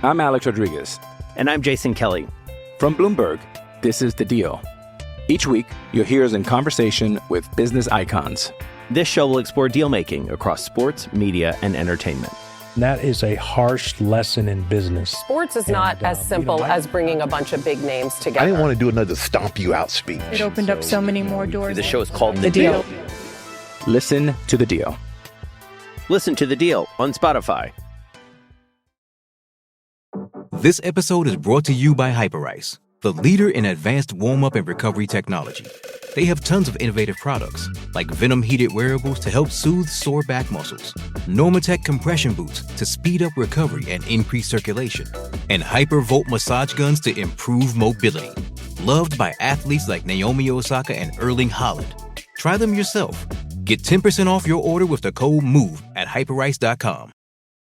I'm Alex Rodriguez. And I'm Jason Kelly. From Bloomberg, this is The Deal. Each week, you'll hear us in conversation with business icons. This show will explore deal-making across sports, media, and entertainment. That is a harsh lesson in business. Sports is not as simple as bringing a bunch of big names together. I didn't want to do another stomp you out speech. It opened up so many more doors. The show is called The Deal. Listen to The Deal. Listen to The Deal on Spotify. This episode is brought to you by Hyperice, the leader in advanced warm-up and recovery technology. They have tons of innovative products, like Venom-heated wearables to help soothe sore back muscles, Normatec compression boots to speed up recovery and increase circulation, and Hypervolt massage guns to improve mobility. Loved by athletes like Naomi Osaka and Erling Haaland. Try them yourself. Get 10% off your order with the code MOVE at Hyperice.com.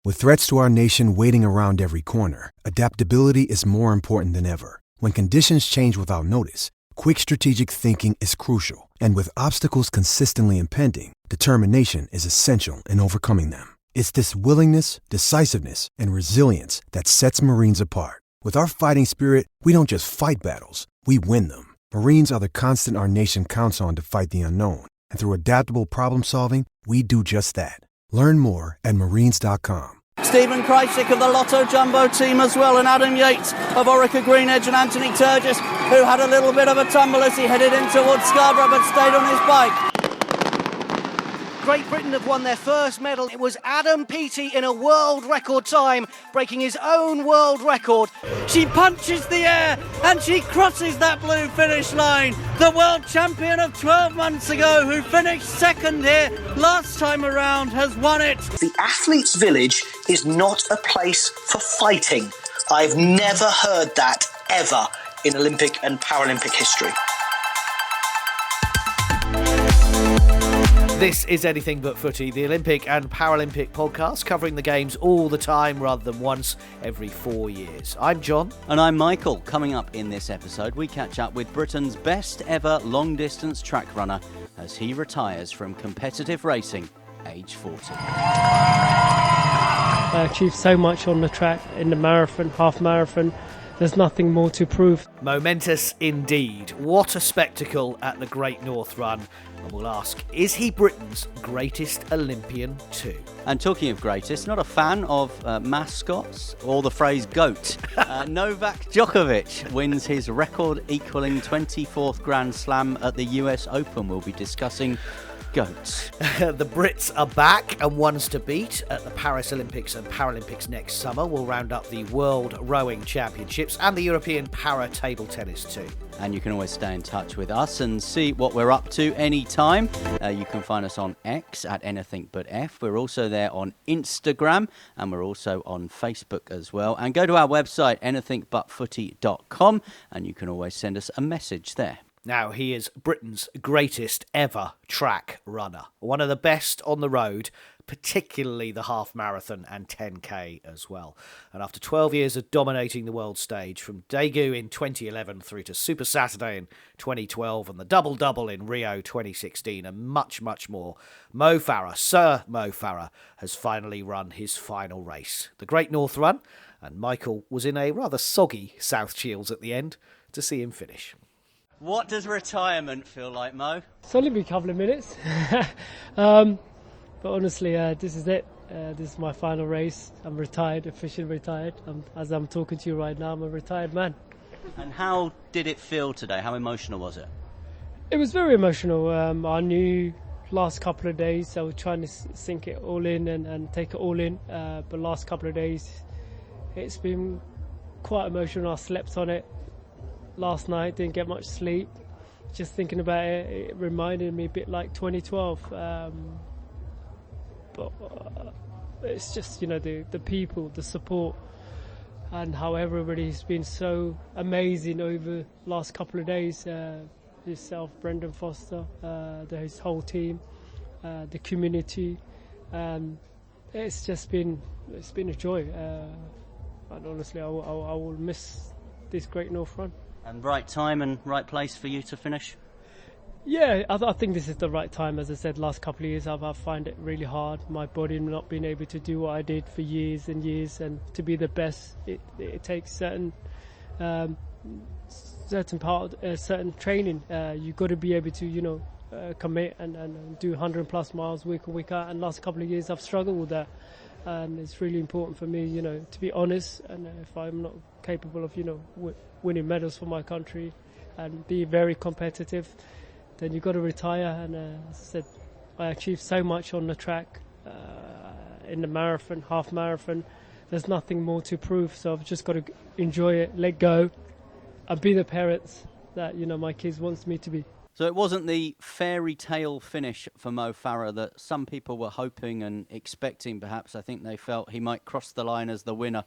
With threats to our nation waiting around every corner, adaptability is more important than ever. When conditions change without notice, quick strategic thinking is crucial. And with obstacles consistently impending, determination is essential in overcoming them. It's this willingness, decisiveness, and resilience that sets Marines apart. With our fighting spirit, we don't just fight battles, we win them. Marines are the constant our nation counts on to fight the unknown. And through adaptable problem solving, we do just that. Learn more at marines.com. Stephen Krajcik of the Lotto Jumbo team as well, and Adam Yates of Orica Green Edge, and Anthony Turgis, who had a little bit of a tumble as he headed in towards Scarborough but stayed on his bike. Great Britain have won their first medal. It was Adam Peaty in a world record time, breaking his own world record. She punches the air and she crosses that blue finish line. The world champion of 12 months ago, who finished second here last time around, has won it. The athlete's village is not a place for fighting. I've never heard that ever in Olympic and Paralympic history. This is Anything But Footy, the Olympic and Paralympic podcast covering the games all the time rather than once every 4 years. I'm John. And I'm Michael. Coming up in this episode, we catch up with Britain's best ever long-distance track runner as he retires from competitive racing, age 40. I achieved so much on the track, in the marathon, half marathon. There's nothing more to prove. Momentous indeed. What a spectacle at the Great North Run. And we'll ask, is he Britain's greatest Olympian too? And talking of greatest, not a fan of mascots or the phrase GOAT. Novak Djokovic wins his record-equalling 24th Grand Slam at the US Open. We'll be discussing goats. The Brits are back and ones to beat at the Paris Olympics and Paralympics next summer. We'll round up the World Rowing Championships and the European Para Table Tennis too. And you can always stay in touch with us and see what we're up to anytime. You can find us on X at AnythingButF. We're also there on Instagram and we're also on Facebook as well. And go to our website, anythingbutfooty.com, and you can always send us a message there. Now, he is Britain's greatest ever track runner. One of the best on the road, particularly the half marathon and 10K as well. And after 12 years of dominating the world stage, from Daegu in 2011 through to Super Saturday in 2012 and the double-double in Rio 2016 and much, much more, Mo Farah, Sir Mo Farah, has finally run his final race, the Great North Run, and Michael was in a rather soggy South Shields at the end to see him finish. What does retirement feel like, Mo? It's only been a couple of minutes. But honestly, this is it. This is my final race. I'm retired, officially retired. As I'm talking to you right now, I'm a retired man. And how did it feel today? How emotional was it? It was very emotional. I knew last couple of days I was trying to sink it all in and take it all in. But last couple of days, it's been quite emotional. I slept on it. Last night, didn't get much sleep. Just thinking about it, it reminded me a bit like 2012. But it's just, the people, the support, and how everybody's been so amazing over the last couple of days. Yourself, Brendan Foster, his whole team, the community. It's been a joy. And honestly, I will miss this Great North Run. And right time and right place for you to finish? Yeah, I think this is the right time. As I said, last couple of years I find it really hard. My body not being able to do what I did for years and years, and to be the best, it takes certain certain training. You've got to be able to, commit and do 100+ miles week in, week out. And last couple of years I've struggled with that, and it's really important for me, to be honest. And if I'm not capable of, winning medals for my country and be very competitive, then you've got to retire. And as I said, I achieved so much on the track, in the marathon, half marathon. There's nothing more to prove, so I've just got to enjoy it, let go, and be the parents that my kids wants me to be. So it wasn't the fairy tale finish for Mo Farah that some people were hoping and expecting, perhaps. I think they felt he might cross the line as the winner,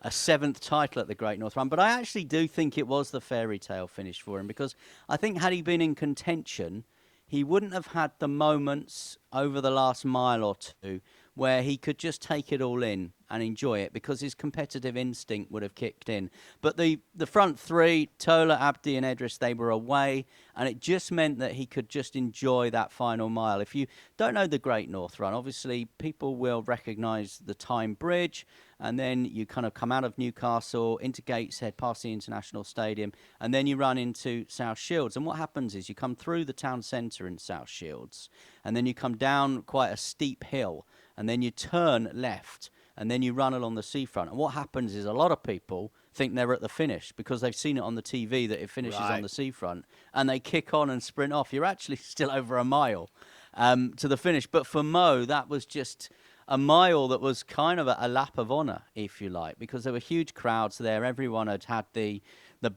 a 7th title at the Great North Run. But I actually do think it was the fairy tale finish for him, because I think had he been in contention, he wouldn't have had the moments over the last mile or two where he could just take it all in and enjoy it, because his competitive instinct would have kicked in. But the front three, Tola, Abdi and Edris, they were away, and it just meant that he could just enjoy that final mile. If you don't know the Great North Run, obviously people will recognise the Tyne Bridge, and then you kind of come out of Newcastle into Gateshead past the International Stadium, and then you run into South Shields. And what happens is you come through the town centre in South Shields, and then you come down quite a steep hill, and then you turn left, and then you run along the seafront. And what happens is a lot of people think they're at the finish because they've seen it on the TV that it finishes on the seafront, and they kick on and sprint off. You're actually still over a mile to the finish. But for Mo, that was just a mile that was kind of a lap of honour, if you like, because there were huge crowds there. Everyone had the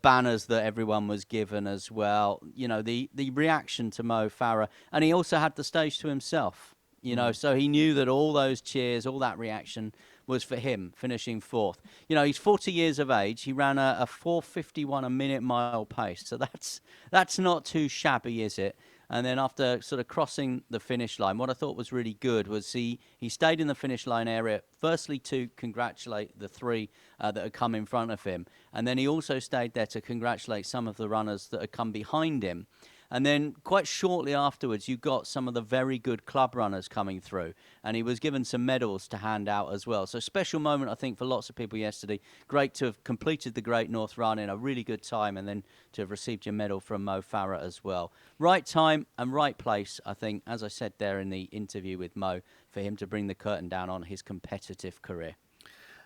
banners that everyone was given as well. The reaction to Mo Farah. And he also had the stage to himself. So he knew that all those cheers, all that reaction was for him, finishing 4th. He's 40 years of age. He ran a 4:51 a minute mile pace. So that's not too shabby, is it? And then after sort of crossing the finish line, what I thought was really good was he stayed in the finish line area, firstly to congratulate the 3 that had come in front of him. And then he also stayed there to congratulate some of the runners that had come behind him. And then quite shortly afterwards, you got some of the very good club runners coming through. And he was given some medals to hand out as well. So special moment, I think, for lots of people yesterday. Great to have completed the Great North Run in a really good time, and then to have received your medal from Mo Farah as well. Right time and right place, I think, as I said there in the interview with Mo, for him to bring the curtain down on his competitive career.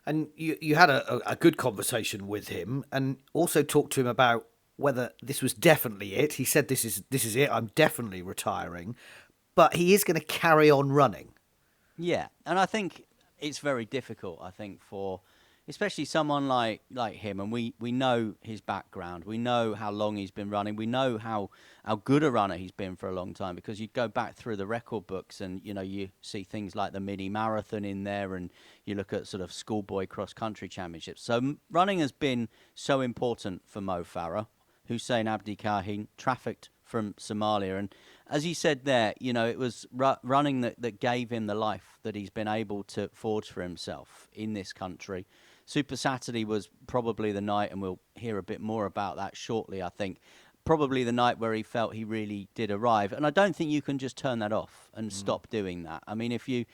And you had a good conversation with him, and also talked to him about whether this was definitely it. He said, this is it, I'm definitely retiring. But he is going to carry on running. Yeah, and I think it's very difficult, I think, for especially someone like him. And we know his background. We know how long he's been running. We know how good a runner he's been for a long time, because you go back through the record books and, you see things like the mini marathon in there, and you look at sort of schoolboy cross-country championships. So running has been so important for Mo Farah. Hussein Abdi Kahin, trafficked from Somalia. And as he said there, it was running that gave him the life that he's been able to forge for himself in this country. Super Saturday was probably the night, and we'll hear a bit more about that shortly, I think, probably the night where he felt he really did arrive. And I don't think you can just turn that off and stop doing that. I mean, if you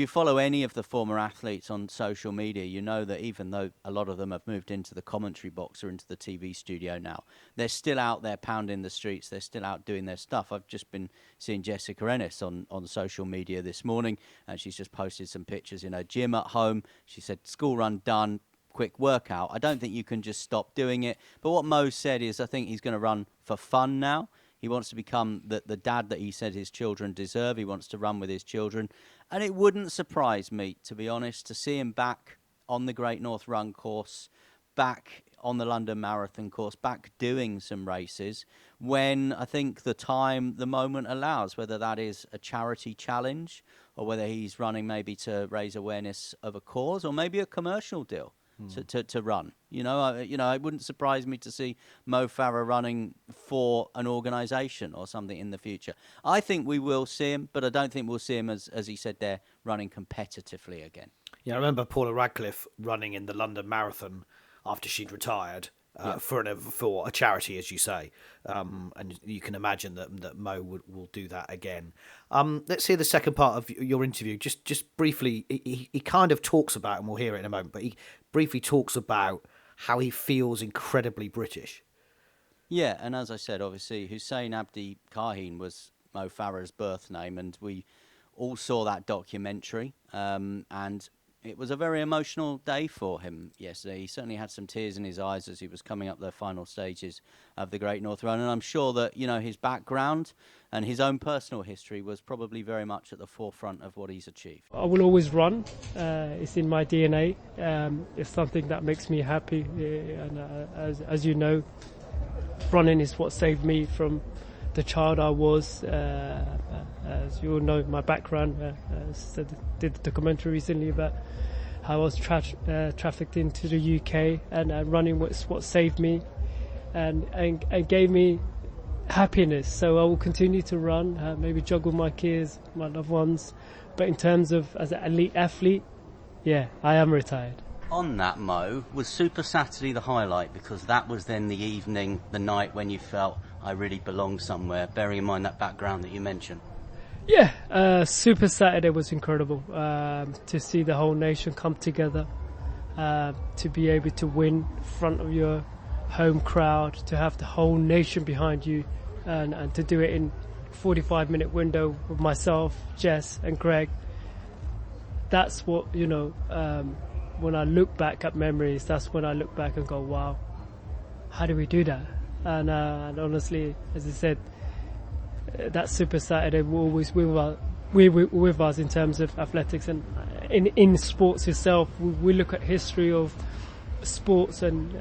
follow any of the former athletes on social media, you know that even though a lot of them have moved into the commentary box or into the TV studio now, they're still out there pounding the streets. They're still out doing their stuff. I've just been seeing Jessica Ennis on social media this morning, and she's just posted some pictures in her gym at home. She said, school run done, quick workout. I don't think you can just stop doing it. But what Mo said is, I think he's going to run for fun now. He wants to become the dad that he said his children deserve. He wants to run with his children. And it wouldn't surprise me, to be honest, to see him back on the Great North Run course, back on the London Marathon course, back doing some races when I think the moment allows, whether that is a charity challenge or whether he's running maybe to raise awareness of a cause or maybe a commercial deal. To run. It wouldn't surprise me to see Mo Farah running for an organisation or something in the future. I think we will see him, but I don't think we'll see him, as he said there, running competitively again. Yeah, I remember Paula Radcliffe running in the London Marathon after she'd retired, for a charity, as you say. And you can imagine that Mo will do that again. Let's hear the second part of your interview. Just briefly, he kind of talks about, and we'll hear it in a moment, but he briefly talks about how he feels incredibly British. Yeah, and as I said, obviously, Hussein Abdi Kahin was Mo Farah's birth name, and we all saw that documentary, and it was a very emotional day for him yesterday. He certainly had some tears in his eyes as he was coming up the final stages of the Great North Run, and I'm sure that, you know, his background and his own personal history was probably very much at the forefront of what he's achieved. I will always run. It's in my DNA. It's something that makes me happy, and as you know, running is what saved me from the child I was. As you all know, my background, did the documentary recently about how I was trafficked into the UK, and running was what saved me and gave me happiness. So I will continue to run, maybe juggle my kids, my loved ones. But in terms of as an elite athlete, yeah, I am retired. On that, Mo, was Super Saturday the highlight, because that was then the evening, the night when you felt I really belong somewhere, bearing in mind that background that you mentioned? Yeah, Super Saturday was incredible. To see the whole nation come together, to be able to win in front of your home crowd, to have the whole nation behind you, and to do it in 45-minute window with myself, Jess and Greg. That's what, you know, when I look back at memories, that's when I look back and go, wow, how did we do that? And honestly, as I said, that Super Saturday will always with us in terms of athletics, and in sports itself. We look at history of sports, and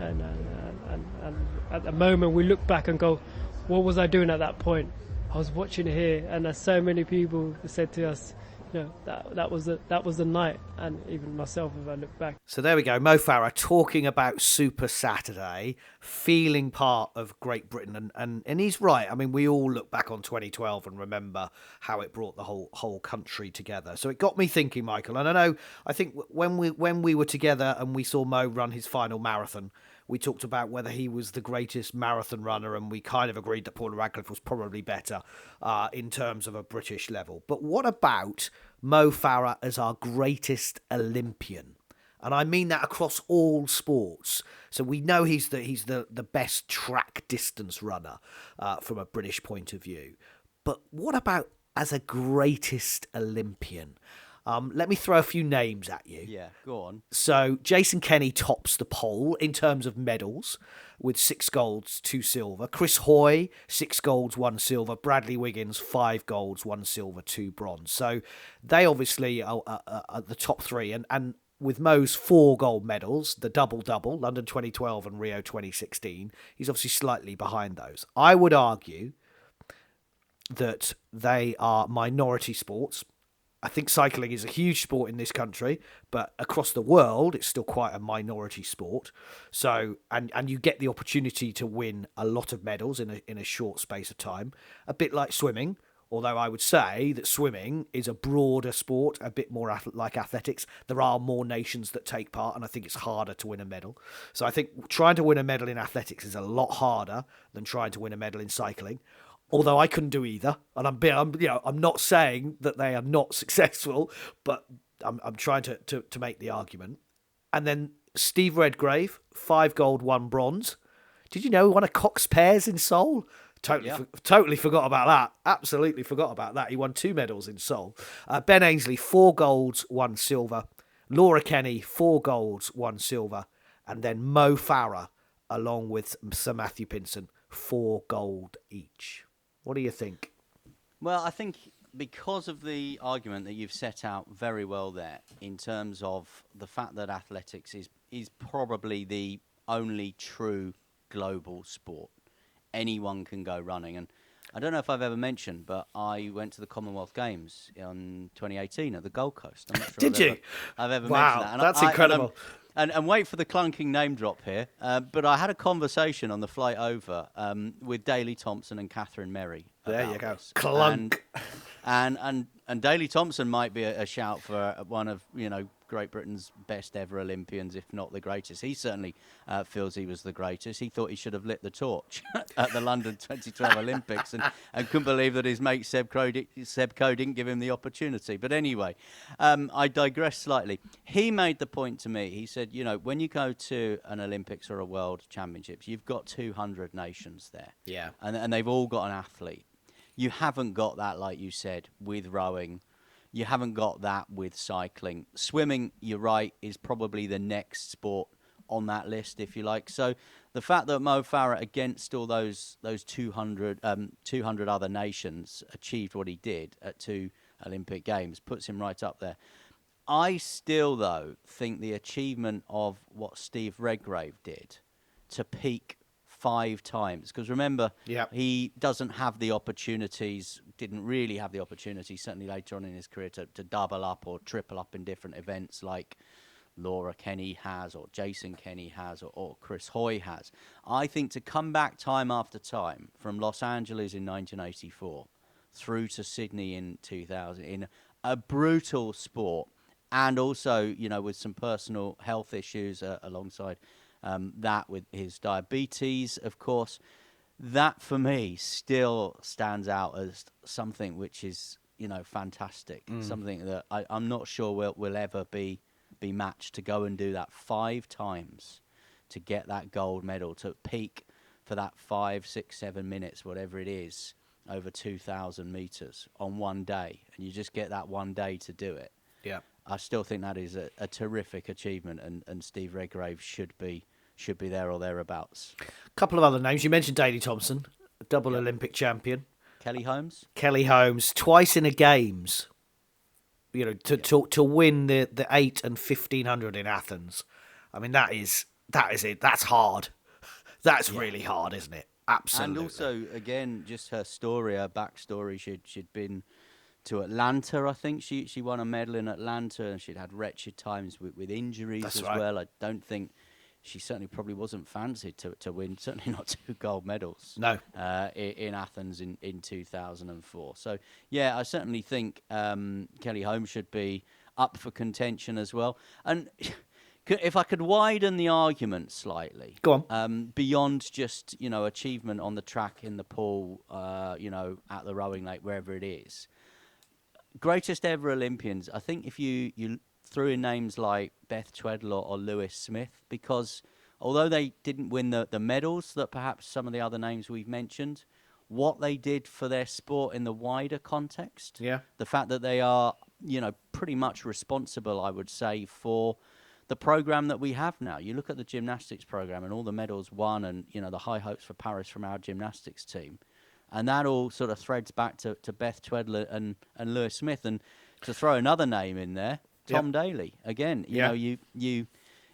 at the moment we look back and go, what was I doing at that point? I was watching here, and there's so many people who said to us, you know, that was the night, and even myself, if I look back. So there we go, Mo Farah talking about Super Saturday, feeling part of Great Britain, and he's right. I mean, we all look back on 2012 and remember how it brought the whole country together. So it got me thinking, Michael, and I think when we were together and we saw Mo run his final marathon, we talked about whether he was the greatest marathon runner, and we kind of agreed that Paul Radcliffe was probably better in terms of a British level. But what about Mo Farah as our greatest Olympian? And I mean that across all sports. So we know he's the best track distance runner from a British point of view. But what about as a greatest Olympian? Let me throw a few names at you. Yeah, go on. So Jason Kenny tops the poll in terms of medals with 6 golds, 2 silver. Chris Hoy, 6 golds, 1 silver. Bradley Wiggins, 5 golds, 1 silver, 2 bronze. So they obviously are the top 3. And with Mo's 4 gold medals, the double-double, London 2012 and Rio 2016, he's obviously slightly behind those. I would argue that they are minority sports. I think cycling is a huge sport in this country, but across the world, it's still quite a minority sport. So, and you get the opportunity to win a lot of medals in a short space of time, a bit like swimming. Although I would say that swimming is a broader sport, a bit more like athletics. There are more nations that take part, and I think it's harder to win a medal. So I think trying to win a medal in athletics is a lot harder than trying to win a medal in cycling. Although I couldn't do either, and I'm not saying that they are not successful, but I'm trying to make the argument. And then Steve Redgrave, 5 gold, 1 bronze. Did you know he won a Cox Pairs in Seoul? Totally forgot about that. Absolutely forgot about that. He won 2 medals in Seoul. Ben Ainsley, 4 golds, 1 silver. Laura Kenny, 4 golds, 1 silver. And then Mo Farah, along with Sir Matthew Pinson, 4 gold each. What do you think? Well, I think because of the argument that you've set out very well there, in terms of the fact that athletics is probably the only true global sport. Anyone can go running. And I don't know if I've ever mentioned, but I went to the Commonwealth Games in 2018 at the Gold Coast. I'm not sure Did you? I've ever wow, mentioned that. And that's incredible. And wait for the clunking name drop here. But I had a conversation on the flight over with Daley Thompson and Catherine Merry. There you go. Clunk. And Daley Thompson might be a shout for one of Great Britain's best ever Olympians, if not the greatest. He certainly feels he was the greatest. He thought he should have lit the torch at the London 2012 Olympics and couldn't believe that his mate Seb Coe didn't give him the opportunity. But anyway, I digress slightly. He made the point to me. He said, when you go to an Olympics or a World Championships, you've got 200 nations there. Yeah. And they've all got an athlete. You haven't got that, like you said, with rowing. You haven't got that with cycling. Swimming, you're right, is probably the next sport on that list, if you like. So the fact that Mo Farah, against all those 200 other nations, achieved what he did at 2 Olympic Games puts him right up there. I still, though, think the achievement of what Steve Redgrave did to peak 5 times, because remember, he doesn't have the opportunities, didn't really have the opportunity, certainly later on in his career, to double up or triple up in different events like Laura Kenny has, or Jason Kenny has, or Chris Hoy has. I think to come back time after time from Los Angeles in 1984 through to Sydney in 2000 in a brutal sport, and also, with some personal health issues alongside that with his diabetes, of course, that for me still stands out as something which is, fantastic. Something that I'm not sure will ever be matched, to go and do that 5 times, to get that gold medal, to peak for that 5, 6, 7 minutes, whatever it is, over 2,000 meters on one day. And you just get that one day to do it. Yeah. I still think that is a terrific achievement, and Steve Redgrave should be there or thereabouts. A couple of other names. You mentioned Daley Thompson, double Olympic champion. Kelly Holmes, twice in a games. To win the 8 and 1500 in Athens. I mean, that is it. That's hard. That's really hard, isn't it? Absolutely. And also, again, just her story, her backstory. She'd been to Atlanta, I think. She won a medal in Atlanta, and she'd had wretched times with injuries as well. I don't think she certainly probably wasn't fancied to win, certainly not 2 gold medals. No. In Athens in 2004. So, yeah, I certainly think Kelly Holmes should be up for contention as well. And if I could widen the argument slightly. Go on. Beyond just, achievement on the track, in the pool, at the rowing lake, wherever it is. Greatest ever Olympians, I think if you threw in names like Beth Tweddle or Lewis Smith, because although they didn't win the medals that perhaps some of the other names we've mentioned, what they did for their sport in the wider context, the fact that they are, pretty much responsible, I would say, for the program that we have now. You look at the gymnastics program and all the medals won, and, the high hopes for Paris from our gymnastics team. And that all sort of threads back to Beth Tweddle and Lewis Smith. And to throw another name in there, Tom Daley. Again, you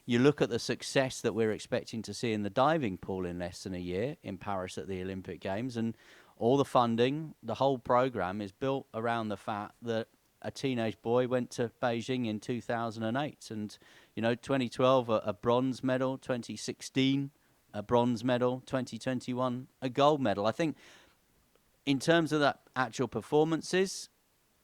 look at the success that we're expecting to see in the diving pool in less than a year in Paris at the Olympic Games, and all the funding, the whole program is built around the fact that a teenage boy went to Beijing in 2008, and 2012 a bronze medal, 2016 a bronze medal, 2021 a gold medal. I think in terms of that actual performances,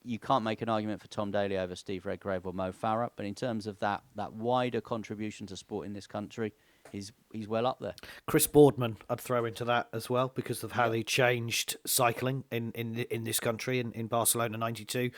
you can't make an argument for Tom Daley over Steve Redgrave or Mo Farah, but in terms of that wider contribution to sport in this country, he's well up there. Chris Boardman, I'd throw into that as well, because of how they changed cycling in this country in Barcelona '92.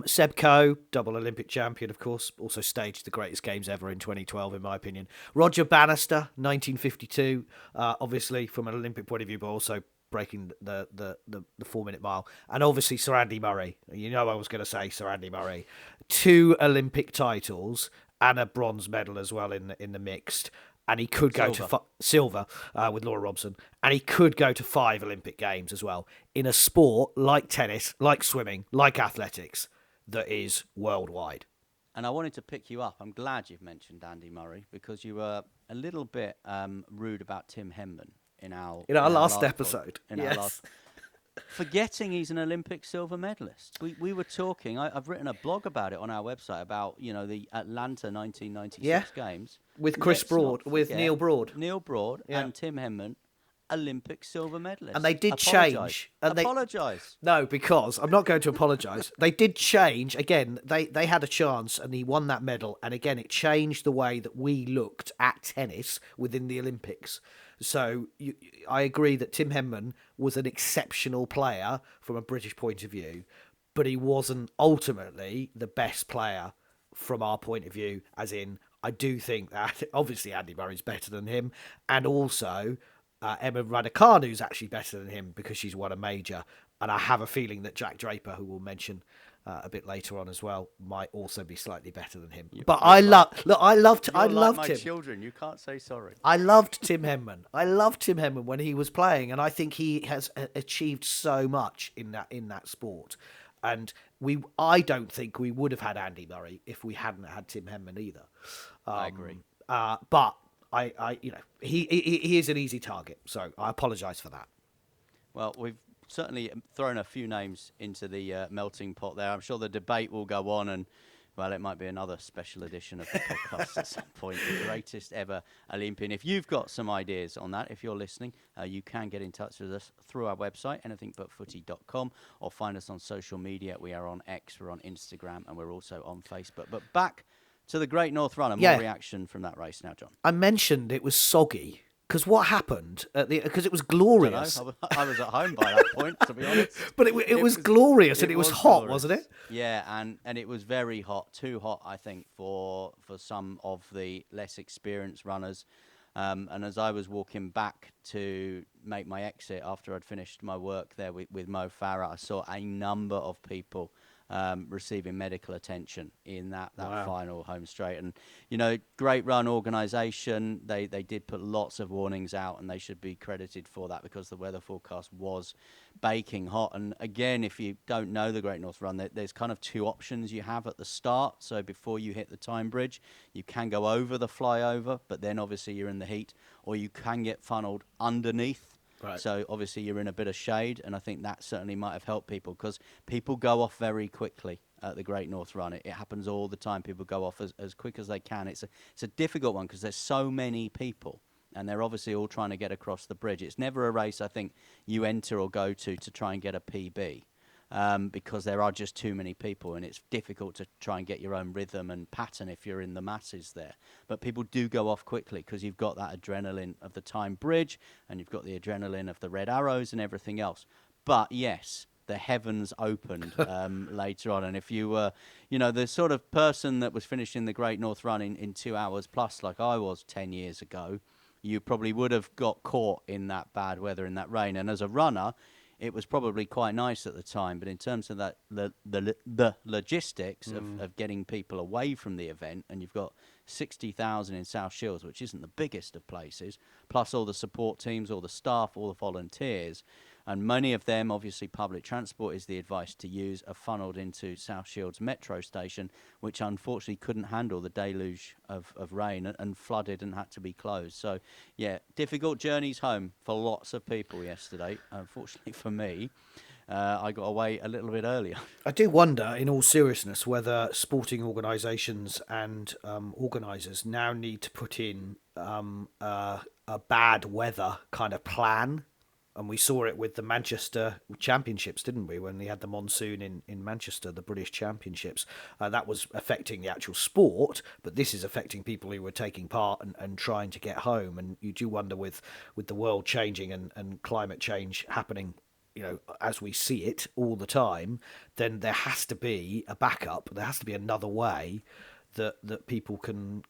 Seb Coe, double Olympic champion, of course, also staged the greatest games ever in 2012, in my opinion. Roger Bannister, 1952, obviously from an Olympic point of view, but also breaking the 4-minute mile. And obviously Sir Andy Murray. I was going to say Sir Andy Murray. 2 Olympic titles and a bronze medal as well in the mixed. And he could go to silver with Laura Robson. And he could go to 5 Olympic Games as well, in a sport like tennis, like swimming, like athletics, that is worldwide. And I wanted to pick you up. I'm glad you've mentioned Andy Murray, because you were a little bit rude about Tim Henman in our last episode. Forgetting he's an Olympic silver medalist. We were talking, I've written a blog about it on our website, about the Atlanta 1996 games. With Chris Broad, with Neil Broad. And Tim Henman, Olympic silver medalist. And they did change. And Apologise. No, because I'm not going to apologise. They did change. Again, they had a chance and he won that medal. And again, it changed the way that we looked at tennis within the Olympics. So I agree that Tim Henman was an exceptional player from a British point of view, but he wasn't ultimately the best player from our point of view, as in, I do think that obviously Andy Murray's better than him, and also Emma Raducanu's actually better than him because she's won a major, and I have a feeling that Jack Draper, who we'll mention a bit later on as well, might also be slightly better than him. But I loved my him. Children, you can't say sorry. I loved Tim Henman when he was playing, and I think he has achieved so much in that sport. And I don't think we would have had Andy Murray if we hadn't had Tim Henman either. I agree. But he is an easy target, so I apologise for that. Well, we've certainly thrown a few names into the melting pot there. I'm sure the debate will go on, and well, it might be another special edition of the podcast at some point. The greatest ever Olympian. If you've got some ideas on that, if you're listening, you can get in touch with us through our website, anythingbutfooty.com, or find us on social media. We are on X, we're on Instagram, and we're also on Facebook. But back to the Great North Run, and more reaction from that race now, John. I mentioned it was soggy. Because what happened? Because it was glorious. I was at home by that point, to be honest. But it was glorious, and it was hot, glorious. Wasn't it? Yeah, and it was very hot. Too hot, I think, for some of the less experienced runners. And as I was walking back to make my exit after I'd finished my work there with Mo Farah, I saw a number of people receiving medical attention in that final home straight. And, great run organisation. They did put lots of warnings out, and they should be credited for that because the weather forecast was baking hot. And again, if you don't know the Great North Run, there's kind of two options you have at the start. So before you hit the time bridge, you can go over the flyover, but then obviously you're in the heat, or you can get funneled underneath. Right. So obviously you're in a bit of shade, and I think that certainly might have helped people because people go off very quickly at the Great North Run. It happens all the time. People go off as quick as they can. It's a difficult one because there's so many people, and they're obviously all trying to get across the bridge. It's never a race I think you enter or go to try and get a PB. Because there are just too many people, and it's difficult to try and get your own rhythm and pattern if you're in the masses there. But people do go off quickly because you've got that adrenaline of the time bridge, and you've got the adrenaline of the red arrows and everything else. But yes, the heavens opened later on, and if you were, the sort of person that was finishing the Great North Run in 2 hours plus, like I was 10 years ago, you probably would have got caught in that bad weather, in that rain. And as a runner, it was probably quite nice at the time, but in terms of that, the logistics of getting people away from the event, and you've got 60,000 in South Shields, which isn't the biggest of places, plus all the support teams, all the staff, all the volunteers, and many of them, obviously public transport is the advice to use, are funneled into South Shields metro station, which unfortunately couldn't handle the deluge of rain and flooded and had to be closed. So, yeah, difficult journeys home for lots of people yesterday. Unfortunately for me, I got away a little bit earlier. I do wonder, in all seriousness, whether sporting organisations and organisers now need to put in a bad weather kind of plan. And we saw it with the Manchester Championships, didn't we? When they had the monsoon in Manchester, the British Championships. That was affecting the actual sport, but this is affecting people who were taking part and trying to get home. And you do wonder with the world changing and climate change happening, as we see it all the time, then there has to be a backup. There has to be another way that people can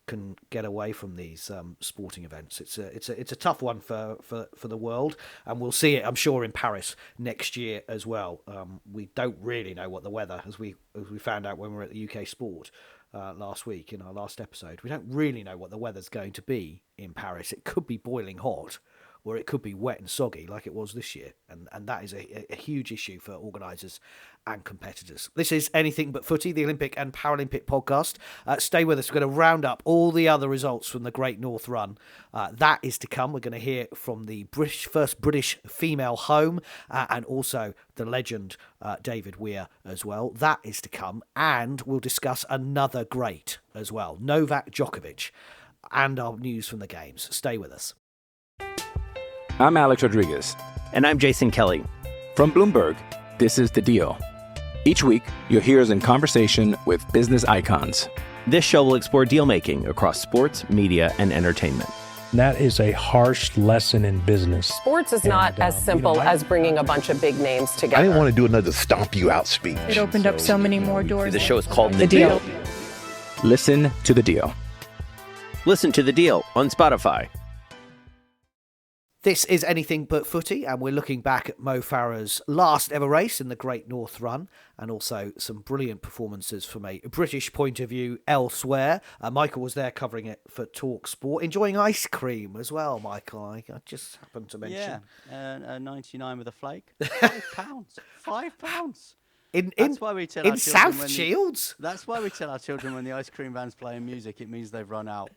get away from these sporting events. It's a tough one for the world, and we'll see it, I'm sure, in Paris next year as well. We don't really know what the weather, as we found out when we were at the UK Sport last week in our last episode. We don't really know what the weather's going to be in Paris. It could be boiling hot, or it could be wet and soggy like it was this year. And that is a huge issue for organisers and competitors. This is Anything But Footy, the Olympic and Paralympic podcast. Stay with us. We're going to round up all the other results from the Great North Run. That is to come. We're going to hear from the first British female home and also the legend David Weir as well. That is to come. And we'll discuss another great as well, Novak Djokovic, and our news from the games. Stay with us. I'm Alex Rodriguez. And I'm Jason Kelly. From Bloomberg, this is The Deal. Each week, you'll hear us in conversation with business icons. This show will explore deal-making across sports, media, and entertainment. That is a harsh lesson in business. Sports is not as simple as bringing a bunch of big names together. I didn't want to do another stomp you out speech. It opened up so many more doors. The show is called The Deal. Listen to The Deal. Listen to The Deal on Spotify. This is Anything But Footy, and we're looking back at Mo Farah's last ever race in the Great North Run, and also some brilliant performances from a British point of view elsewhere. Michael was there covering it for Talk Sport, enjoying ice cream as well, Michael. I just happened to mention. Yeah, 99 with a flake. £5. £5. That's why we tell in our children South Shields? That's why we tell our children when the ice cream van's playing music, it means they've run out.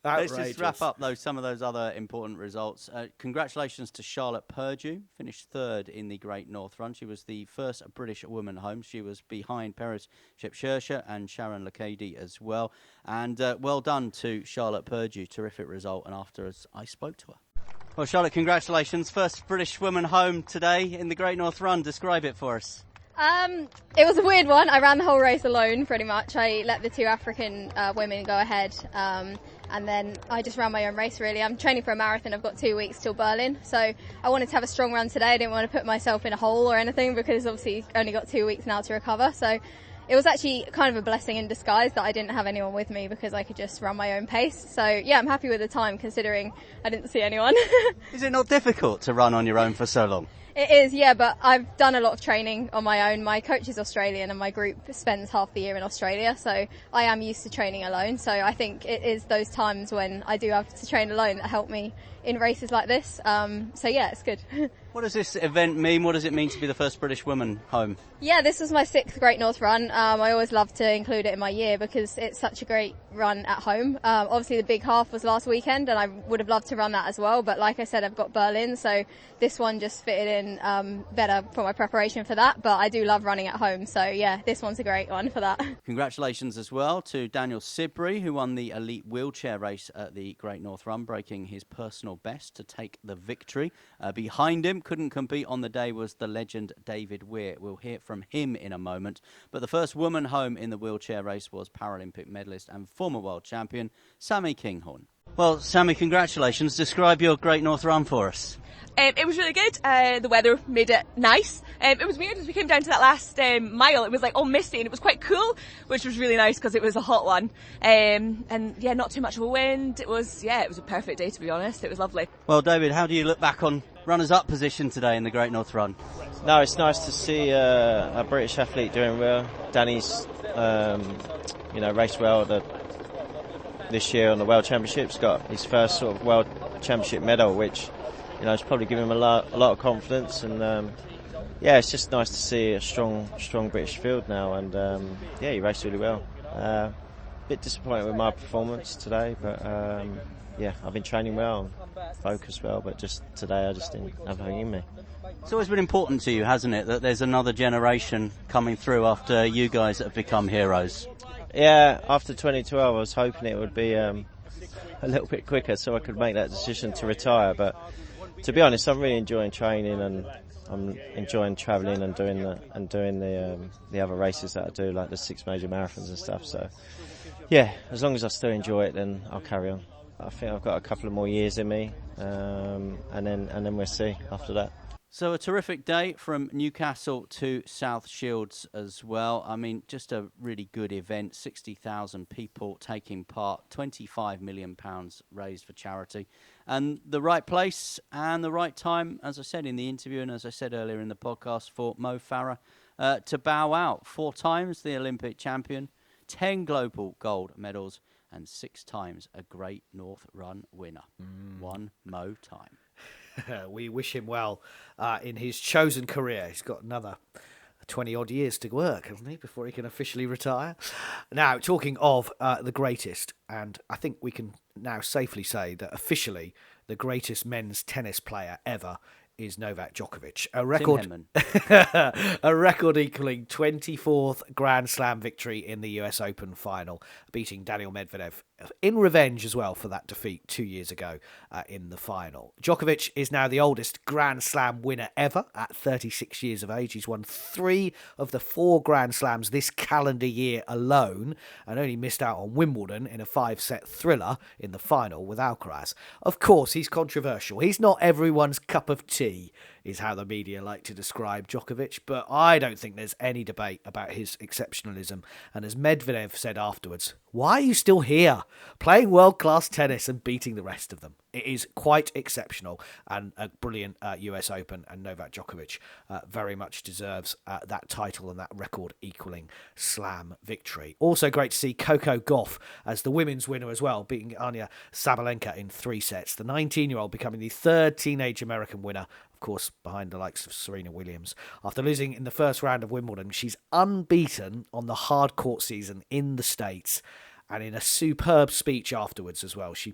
Let's just wrap up some of those other important results. Congratulations to Charlotte Purdue, finished third in the Great North Run. She was the first British woman home. She was behind Peres Shepshirsha and Sharon Lakady as well. And well done to Charlotte Purdue, terrific result. And afterwards, I spoke to her. Well, Charlotte, congratulations. First British woman home today in the Great North Run. Describe it for us. It was a weird one. I ran the whole race alone, pretty much. I let the two African women go ahead, and then I just ran my own race, really. I'm training for a marathon. I've got 2 weeks till Berlin, so I wanted to have a strong run today. I didn't want to put myself in a hole or anything because obviously only got 2 weeks now to recover. So it was actually kind of a blessing in disguise that I didn't have anyone with me because I could just run my own pace. So yeah, I'm happy with the time considering I didn't see anyone. Is it not difficult to run on your own for so long? It is, yeah, but I've done a lot of training on my own. My coach is Australian and my group spends half the year in Australia, so I am used to training alone. So I think it is those times when I do have to train alone that help me in races like this. So yeah, it's good. What does this event mean? What does it mean to be the first British woman home? Yeah, this was my 6th Great North Run. I always love to include it in my year because it's such a great run at home. Obviously the big half was last weekend and I would have loved to run that as well, but like I said, I've got Berlin, so this one just fitted in better for my preparation for that, but I do love running at home, so yeah, this one's a great one for that. Congratulations as well to Daniel Sibry, who won the elite wheelchair race at the Great North Run, breaking his personal best to take the victory. Behind him, couldn't compete on the day, was the legend David Weir. We'll hear from him in a moment, but the first woman home in the wheelchair race was Paralympic medalist and former world champion Sammi Kinghorn. Well, Sammi, congratulations. Describe your Great North Run for us. It was really good. The weather made it nice. It was weird as we came down to that last mile. It was like all misty and it was quite cool, which was really nice because it was a hot one. And yeah, not too much of a wind. It was a perfect day, to be honest. It was lovely. Well, David, how do you look back on runners-up position today in the Great North Run? No, it's nice to see a British athlete doing well. Danny's, raced well this year on the World Championships. Got his first sort of World Championship medal, which it's probably given him a lot of confidence. And it's just nice to see a strong British field now. And he raced really well. Bit disappointed with my performance today, but I've been training well, focused well, but just today I just didn't have anything in me. It's always been important to you, hasn't it, that there's another generation coming through after you guys that have become heroes? Yeah, after 2012 I was hoping it would be a little bit quicker so I could make that decision to retire, but to be honest, I'm really enjoying training and I'm enjoying travelling and doing the other races that I do, like the 6 major marathons and stuff. So yeah, as long as I still enjoy it, then I'll carry on. I think I've got a couple of more years in me, and then we'll see after that. So a terrific day from Newcastle to South Shields as well. I mean, just a really good event. 60,000 people taking part, £25 million raised for charity. And the right place and the right time, as I said in the interview and as I said earlier in the podcast, for Mo Farah to bow out. 4 times the Olympic champion, 10 global gold medals, and 6 times a Great North Run winner. One Mo time. We wish him well in his chosen career. He's got another 20-odd years to work, hasn't he, before he can officially retire? Now, talking of the greatest, and I think we can now safely say that officially the greatest men's tennis player ever is Novak Djokovic. A record equaling 24th Grand Slam victory in the US Open final, beating Daniil Medvedev in revenge as well for that defeat 2 years ago in the final. Djokovic is now the oldest Grand Slam winner ever at 36 years of age. He's won 3 of the 4 Grand Slams this calendar year alone and only missed out on Wimbledon in a 5-set thriller in the final with Alcaraz. Of course, he's controversial. He's not everyone's cup of tea, is how the media like to describe Djokovic, but I don't think there's any debate about his exceptionalism. And as Medvedev said afterwards, why are you still here, playing world-class tennis and beating the rest of them? It is quite exceptional and a brilliant US Open, and Novak Djokovic very much deserves that title and that record-equaling slam victory. Also great to see Coco Gauff as the women's winner as well, beating Anya Sabalenka in 3 sets. The 19-year-old becoming the 3rd teenage American winner, of course, behind the likes of Serena Williams. After losing in the first round of Wimbledon, she's unbeaten on the hard court season in the States. And in a superb speech afterwards as well, she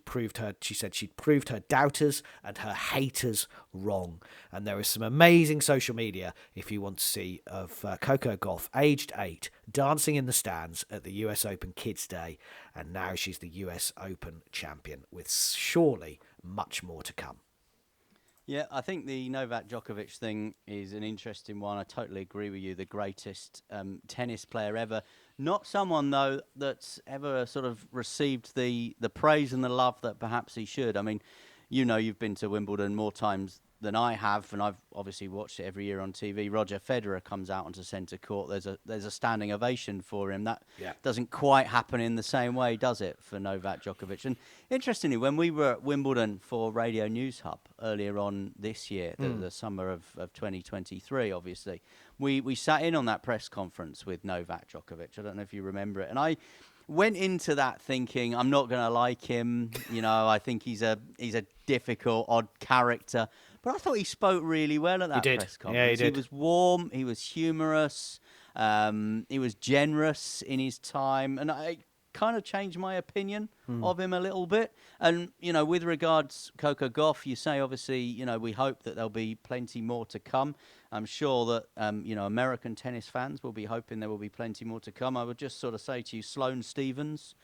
said she'd proved her doubters and her haters wrong. And there is some amazing social media, if you want to see, of Coco Gauff, aged 8, dancing in the stands at the US Open Kids Day. And now she's the US Open champion, with surely much more to come. Yeah, I think the Novak Djokovic thing is an interesting one. I totally agree with you. The greatest tennis player ever. Not someone, though, that's ever sort of received the praise and the love that perhaps he should. I mean, you know, you've been to Wimbledon more times than I have, and I've obviously watched it every year on TV. Roger Federer comes out onto centre court. There's a standing ovation for him. That doesn't quite happen in the same way, does it, for Novak Djokovic? And interestingly, when we were at Wimbledon for Radio News Hub earlier on this year, the summer of 2023, obviously, we sat in on that press conference with Novak Djokovic. I don't know if you remember it. And I went into that thinking, I'm not going to like him. You know, I think he's a difficult, odd character. But I thought he spoke really well at that press conference. Yeah, he did. He was warm, he was humorous, he was generous in his time, and I kind of changed my opinion of him a little bit. And, you know, with regards Coco Gauff, you say, obviously, you know, we hope that there'll be plenty more to come. I'm sure that, you know, American tennis fans will be hoping there will be plenty more to come. I would just sort of say to you, Sloane Stephens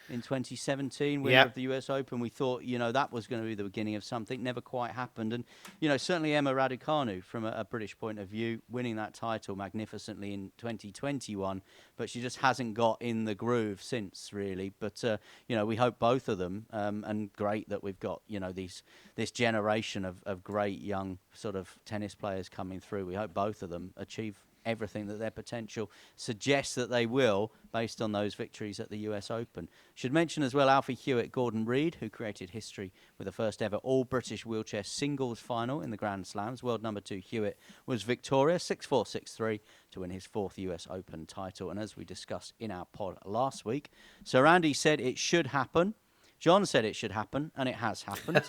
in 2017, winner of the US Open, we thought, you know, that was going to be the beginning of something. Never quite happened. And, you know, certainly Emma Raducanu, from a British point of view, winning that title magnificently in 2021, but she just hasn't got in the groove since, really. But, you know, we hope both of them, and great that we've got, you know, this generation of great young sort of tennis players coming through. We hope both of them achieve everything that their potential suggests that they will, based on those victories at the US Open. Should mention as well Alfie Hewitt Gordon Reid, who created history with the first ever all-British wheelchair singles final in the Grand Slams. World number 2 Hewitt was victorious, 6-4, 6-3, to win his 4th US Open title. And as we discussed in our pod last week, Sir Andy said it should happen. John said it should happen, and it has happened.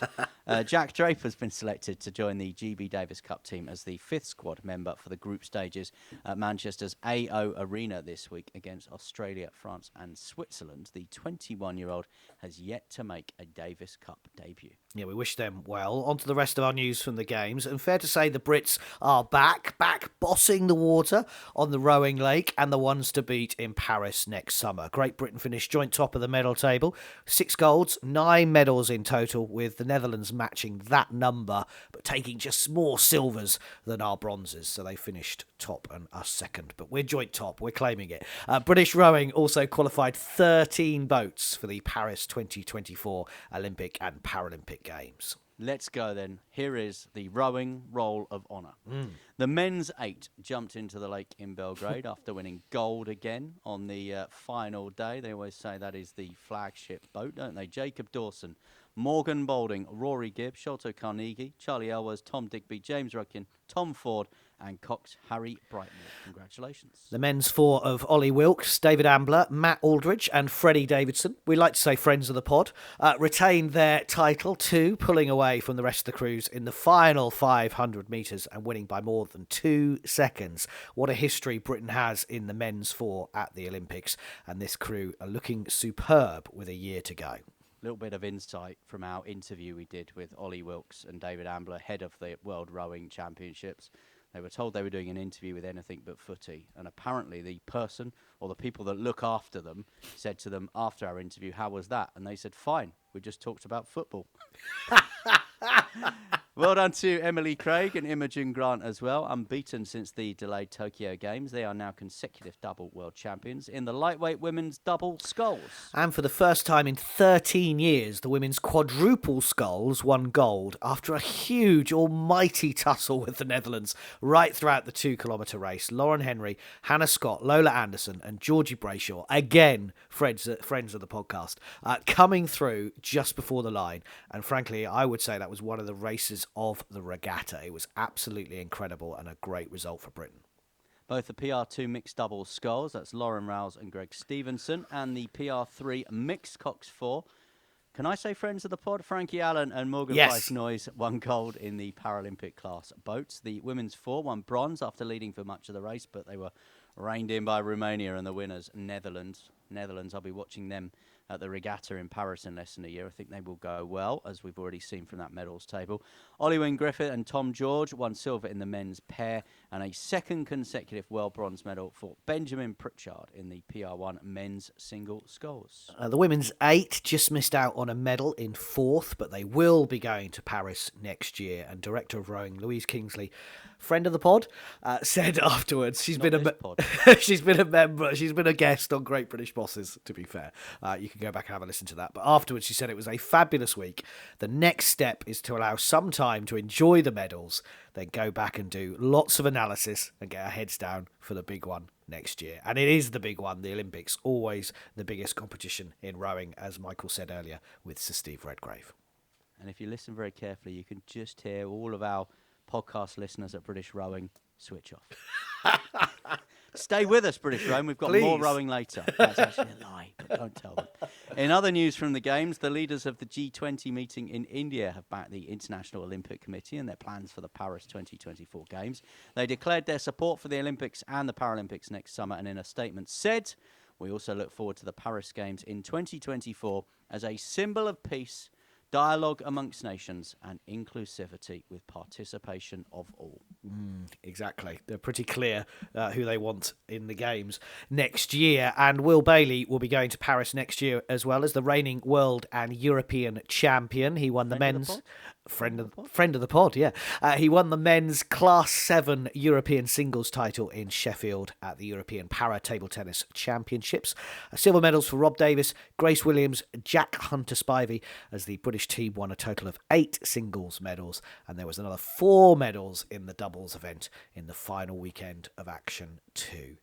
Jack Draper's been selected to join the GB Davis Cup team as the 5th squad member for the group stages at Manchester's AO Arena this week against Australia, France and Switzerland. The 21-year-old has yet to make a Davis Cup debut. Yeah, we wish them well. On to the rest of our news from the games. And fair to say the Brits are back bossing the water on the rowing lake and the ones to beat in Paris next summer. Great Britain finished joint top of the medal table. 6 golds, 9 medals in total, with the Netherlands matching that number, but taking just more silvers than our bronzes. So they finished top and us second. But we're joint top. We're claiming it. British rowing also qualified 13 boats for the Paris 2024 Olympic and Paralympic Games. Let's go then. Here is the rowing Roll of Honour. The men's 8 jumped into the lake in Belgrade after winning gold again on the final day. They always say that is the flagship boat, don't they? Jacob Dawson, Morgan Boulding, Rory Gibb, Sholto Carnegie, Charlie Elwes, Tom Digby, James Ruckin, Tom Ford and Cox Harry Brightmore. Congratulations. The men's 4 of Ollie Wilkes, David Ambler, Matt Aldridge and Freddie Davidson, we like to say friends of the pod, retained their title too, pulling away from the rest of the crews in the final 500 metres and winning by more than 2 seconds. What a history Britain has in the men's 4 at the Olympics, and this crew are looking superb with a year to go. little bit of insight from our interview we did with Ollie Wilkes and David Ambler, head of the World Rowing Championships. They were told they were doing an interview with Anything But Footy, and apparently the person or the people that look after them said to them after our interview, "How was that?" And they said, "Fine, we just talked about football." Well done to Emily Craig and Imogen Grant as well. Unbeaten since the delayed Tokyo Games. They are now consecutive double world champions in the lightweight women's double sculls. And for the first time in 13 years, the women's quadruple sculls won gold after a huge, almighty tussle with the Netherlands right throughout the 2-kilometre race. Lauren Henry, Hannah Scott, Lola Anderson and Georgie Brayshaw, again, friends of the podcast, coming through just before the line. And frankly, I would say that was one of the races of the regatta. It was absolutely incredible and a great result for Britain. Both the PR2 mixed double sculls, that's Lauren Rouse and Greg Stevenson, and the PR3 mixed Cox 4. Can I say friends of the pod? Frankie Allen and Morgan Price-Noyes won gold in the Paralympic class boats. The women's 4 won bronze after leading for much of the race, but they were reined in by Romania and the winners, Netherlands. I'll be watching them at the regatta in Paris in less than a year. I think they will go well, as we've already seen from that medals table. Ollie Wynne-Griffith and Tom George won silver in the men's pair, and a second consecutive world bronze medal for Benjamin Pritchard in the PR1 men's single sculls. The women's 8 just missed out on a medal in 4th, but they will be going to Paris next year. And Director of Rowing Louise Kingsley, friend of the pod, said afterwards she's been a member, she's been a guest on Great British Bosses, to be fair. You can go back and have a listen to that. But afterwards she said it was a fabulous week. The next step is to allow some time to enjoy the medals, then go back and do lots of analysis and get our heads down for the big one next year. And it is the big one, the Olympics, always the biggest competition in rowing, as Michael said earlier with Sir Steve Redgrave. And if you listen very carefully, you can just hear all of our podcast listeners at British Rowing switch off. Stay with us, British Rowing. We've got more rowing later. That's actually a lie, but don't tell them. In other news from the Games, the leaders of the G20 meeting in India have backed the International Olympic Committee and their plans for the Paris 2024 Games. They declared their support for the Olympics and the Paralympics next summer, and in a statement said, "We also look forward to the Paris Games in 2024 as a symbol of peace, dialogue amongst nations and inclusivity with participation of all." Exactly. They're pretty clear who they want in the Games next year. And Will Bailey will be going to Paris next year as well as the reigning world and European champion. He won the men's... Friend of the pod, yeah. He won the men's Class 7 European singles title in Sheffield at the European Para Table Tennis Championships. Silver medals for Rob Davis, Grace Williams, Jack Hunter-Spivey, as the British team won a total of 8 singles medals, and there was another 4 medals in the doubles event in the final weekend of action too.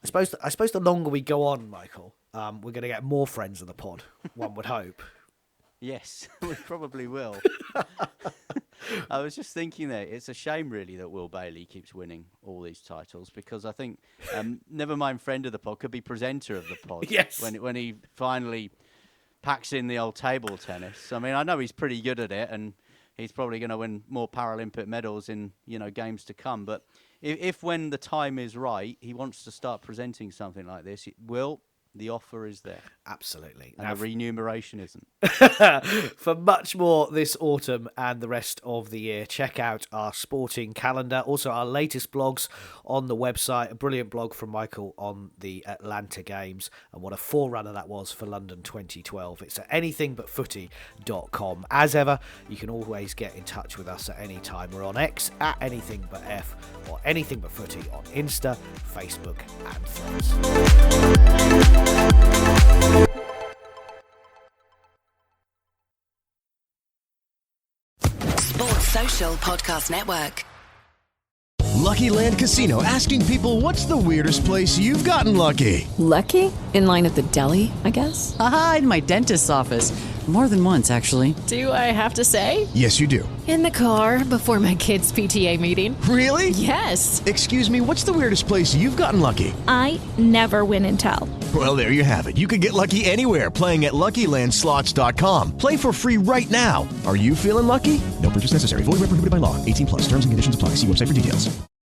I suppose the longer we go on, Michael, we're going to get more friends of the pod, one would hope. Yes, we probably will. I was just thinking there, it's a shame really that Will Bailey keeps winning all these titles, because I think, never mind friend of the pod, could be presenter of the pod. Yes. When he finally packs in the old table tennis. I mean, I know he's pretty good at it, and he's probably going to win more Paralympic medals in, games to come. But if when the time is right, he wants to start presenting something like this, the offer is there. Absolutely. And the remuneration isn't. For much more this autumn and the rest of the year, check out our sporting calendar. Also, our latest blogs on the website. A brilliant blog from Michael on the Atlanta Games and what a forerunner that was for London 2012. It's at anythingbutfooty.com. As ever, you can always get in touch with us at any time. We're on X at anythingbutf or anythingbutfooty on Insta, Facebook and Threads. Sports Social Podcast Network. Lucky Land Casino, asking people, what's the weirdest place you've gotten lucky? Lucky? In line at the deli, I guess? Aha, in my dentist's office. More than once, actually. Do I have to say? Yes, you do. In the car before my kids' PTA meeting. Really? Yes. Excuse me, what's the weirdest place you've gotten lucky? I never win and tell. Well, there you have it. You can get lucky anywhere, playing at LuckyLandSlots.com. Play for free right now. Are you feeling lucky? No purchase necessary. Void where prohibited by law. 18+. Terms and conditions apply. See website for details.